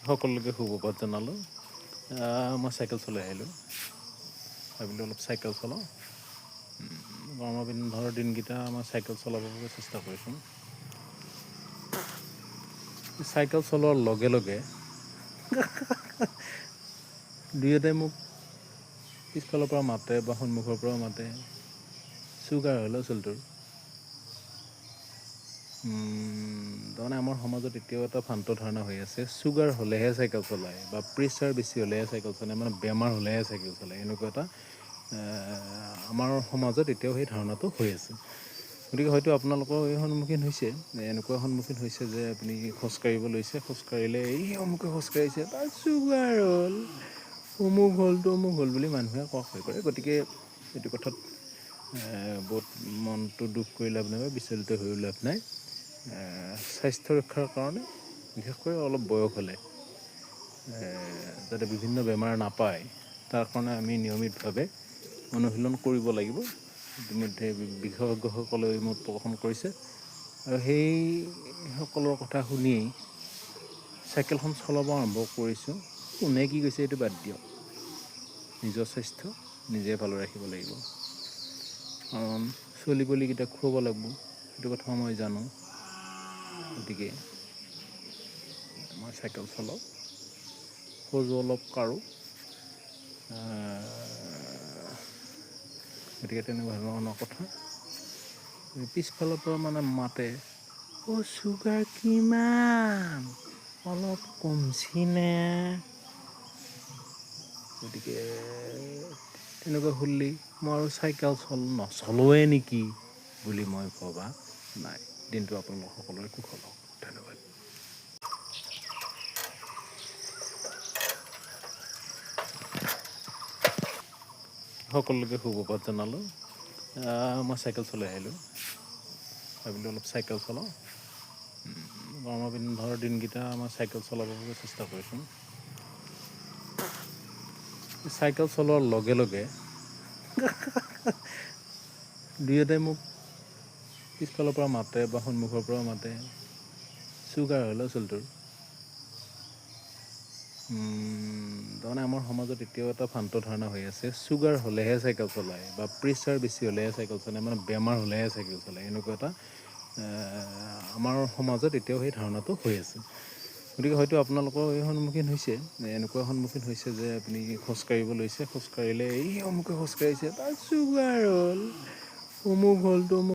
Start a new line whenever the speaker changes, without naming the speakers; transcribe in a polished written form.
সকলোকে সুপ্ৰভাত জনালোঁ। মই চাইকেল চলাই আহিলোঁ, ভাবিলোঁ অলপ চাইকেল চলাওঁ। গৰমৰ বন্ধৰ দিনকেইটা মই চাইকেল চলাবৰ বাবে চেষ্টা কৰিছোঁ। চাইকেল চলোৱাৰ লগে লগে দুই এটাই মোক পিছফালৰ পৰা মাতে বা সন্মুখৰ পৰা মাতে, চুগাৰ হ'ল আচলটোৰ। তাৰমানে আমাৰ সমাজত এতিয়াও এটা ভ্ৰান্ত ধাৰণা হৈ আছে, চুগাৰ হ'লেহে চাইকেল চলায় বা প্ৰেছাৰ বেছি হ'লেহে চাইকেল চলায়, মানে বেমাৰ হ'লেহে চাইকেল চলায়, এনেকুৱা এটা আমাৰ সমাজত এতিয়াও সেই ধাৰণাটো হৈ আছে। গতিকে হয়তো আপোনালোকৰ এই সন্মুখীন হৈছে, এনেকুৱা সন্মুখীন হৈছে যে আপুনি খোজকাঢ়িব লৈছে, খোজকাঢ়িলে এই অমুকে খোজকাঢ়িছে তাৰ চুগাৰ হ'ল, অমুক হ'ল তমুক হ'ল বুলি মানুহে কয় কৰে। গতিকে এইটো কথাত বহুত মনটো দুখ কৰি লাভ নাই বা বিচলিত হৈও লাভ নাই। স্বাস্থ্য ৰক্ষাৰ কাৰণে বিশেষকৈ অলপ বয়স হ'লে যাতে বিভিন্ন বেমাৰ নাপায়, তাৰ কাৰণে আমি নিয়মিতভাৱে অনুশীলন কৰিব লাগিব। ইতিমধ্যে বিশেষজ্ঞসকলে এই মত পোষণ কৰিছে আৰু সেইসকলৰ কথা শুনি চাইকেলখন চলাব আৰম্ভ কৰিছোঁ। কোনে কি কৈছে এইটো বাদ দিয়ক, নিজৰ স্বাস্থ্য নিজে ভালে ৰাখিব লাগিব। কাৰণ চলি পলিকেইটাক খুৱাব লাগিব, সেইটো কথা মই জানো। গতিকে মই চাইকেল চলাওঁ, খোজো অলপ কাঢ়োঁ। গতিকে তেনেকুৱা ধৰণৰ কথা। পিছফালৰ পৰা মানে মাতে, অ' চুগাৰ কিমান, অলপ কমছিনে? গতিকে তেনেকৈ শুনিলে মই আৰু চাইকেল নচলোৱে নেকি বুলি মই ভবা নাই। দিনটো আপোনালোক সকলোৰে কুশল হওক, ধন্যবাদ। সকলোকে সুপ্ৰভাত জনালোঁ। মই চাইকেল চলাই আহিলোঁ, ভাবিলোঁ অলপ চাইকেল চলাওঁ। গৰমৰ বন্ধৰ দিনকেইটা মই চাইকেল চলাবৰ বাবে চেষ্টা কৰিছোঁ। চাইকেল চলোৱাৰ লগে লগে দুই এটাই মোক পিছফালৰ পৰা মাতে বা সন্মুখৰ পৰা মাতে, চুগাৰ হ'ল আচলটোৰ। তাৰমানে আমাৰ সমাজত এতিয়াও এটা ভ্ৰান্ত ধাৰণা হৈ আছে, চুগাৰ হ'লেহে চাইকেল চলায় বা প্ৰেছাৰ বেছি হ'লেহে চাইকেল চলায়, মানে বেমাৰ হ'লেহে চাইকেল চলায়, এনেকুৱা এটা আমাৰ সমাজত এতিয়াও সেই ধাৰণাটো হৈ আছে। গতিকে হয়তো আপোনালোকৰ এই সন্মুখীন হৈছে, এনেকুৱা সন্মুখীন হৈছে যে আপুনি খোজকাঢ়িব লৈছে, খোজকাঢ়িলে এই অমুকে খোজকাঢ়িছে তাৰ চুগাৰ হ'ল, অমুক হ'ল তমুক